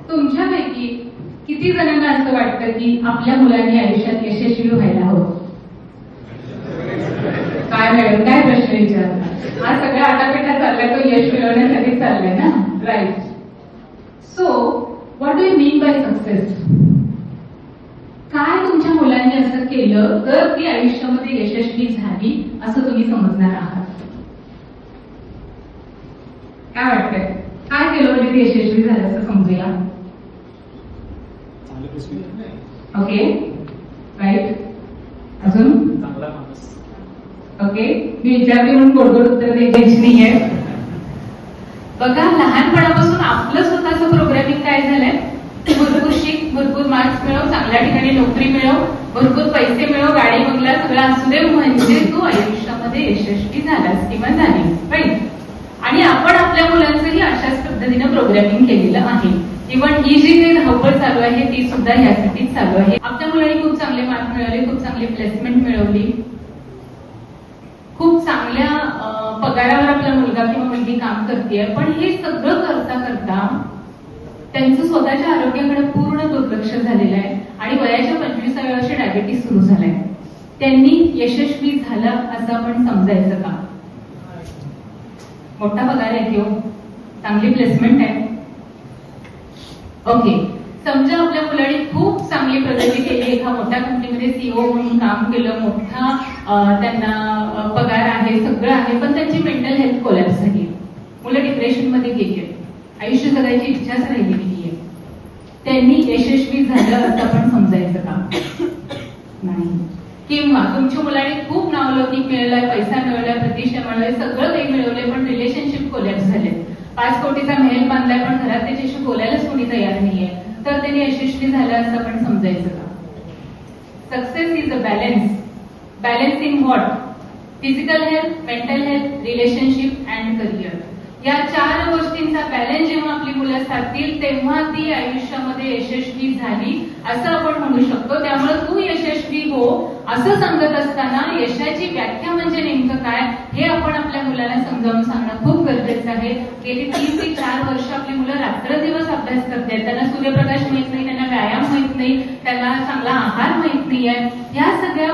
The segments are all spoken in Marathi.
तुमच्यापैकी किती जणांना असं वाटतं की आपल्या मुलांनी आयुष्यात यशस्वी व्हायला हवं? काय मॅडम, काय प्रश्न विचारला? हा सगळा आटापिटा चाललाय तो यश मिळवण्यासाठी चाललाय ना, right? So what do you mean by success? काय तुमच्या मुलांनी असं केलं तर ती आयुष्यामध्ये यशस्वी झाली असं तुम्ही समजणार आहात? काय वाटतंय? काय केलं म्हणजे ती यशस्वी झालं असं समजूया? Okay, right. अजून? ओके, मी विचारते म्हणून गोडगोड उत्तर द्यायची नाहीये. बघा, लहानपणापासून आपलं स्वतःचं प्रोग्रामिंग काय झालंय? भरपूर शिक, भरपूर मार्क्स मिळव, चांगल्या ठिकाणी नोकरी मिळव, भरपूर पैसे मिळव, गाडी बंगला सगळं असू दे, म्हणजे तू आयुष्यामध्ये यशस्वी झालास किंवा झाली, राईट? आणि आपण आपल्या मुलांचंही अशाच पद्धतीनं प्रोग्रामिंग केलेलं आहे. इव्हन ही जी काही धावपळ चालू आहे ती सुद्धा यासाठीच चालू आहे. आपल्या मुलांनी खूप चांगले मार्क मिळवले, खूप चांगली प्लेसमेंट मिळवली, खूप चांगल्या पगारावर आपला मुलगा किंवा मुलगी काम करते. पण हे सगळं करता करता त्यांचं स्वतःच्या आरोग्याकडे पूर्ण दुर्लक्ष झालेलं आहे आणि वयाच्या 25व्या वर्षी डायबिटीस सुरू झालाय. त्यांनी यशस्वी झाला असं आपण समजायचं का? मोठा पगार आहे किंवा चांगली प्लेसमेंट आहे, ओके. समजा आपल्या मुलांनी खूप चांगली प्रगती केली, एका मोठ्या कंपनीमध्ये सीईओ म्हणून काम केलं, मोठा त्यांना पगार आहे, सगळं आहे, पण त्यांची मेंटल हेल्थ कोलॅप्स झाली, मुलं डिप्रेशन मध्ये गेली, आयुष्य जगायची इच्छाच राहिली नाहीये. त्यांनी यशस्वी झालं असं आपण समजायचं का? नाही. किंवा तुमच्या मुलाने खूप नावलौकिक मिळवलाय, पैसा मिळवलाय, प्रतिष्ठा मिळवलाय, सगळं काही मिळवलंय, पण रिलेशनशिप कोलॅप्स झाले, 5 कोटीचा महल बांधलाय पण घरात त्याच्याशी बोलायलाच कोणी तयार नाहीये, तर त्यांनी यशस्वी झालं असं आपण समजायचं का? Success is a balance. Balance in what? Physical health, mental health, relationship and career. या 4 गोष्टींचा बॅलन्स जेव्हा आपली मुलं साधतील तेव्हा ती आयुष्यामध्ये यशस्वी झाली असं आपण म्हणू शकतो. त्यामुळे तू यशस्वी हो असं सांगत असताना यशाची व्याख्या म्हणजे नेमकं काय हे आपण आपल्या मुलांना समजावून सांगणं खूप गरजेचं आहे. गेली 3 ते 4 वर्ष आपली मुलं रात्रदिवस अभ्यास करतात, त्यांना सूर्यप्रकाश माहित नाही, त्यांना व्यायाम माहित नाही, त्यांना चांगला आहार माहित नाहीये. या सगळ्या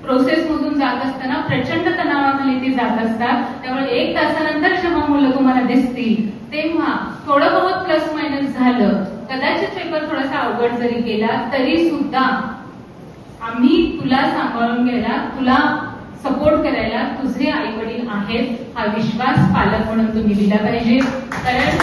प्रोसेस मधून जात असताना प्रचंड तणावाखाली ते जात असतात. त्यामुळे 1 तासानंतर जेव्हा मुलं तुम्हाला दिसतील तेव्हा थोडं बहुत प्लस मायनस झालं, कदाचित पेपर थोडासा अवघड जरी गेला तरी सुद्धा आम्ही तुला सांभाळून घ्यायला, तुला सपोर्ट करायला तुझे आई वडील आहेत हा विश्वास पालक म्हणून तुम्ही दिला पाहिजे. कारण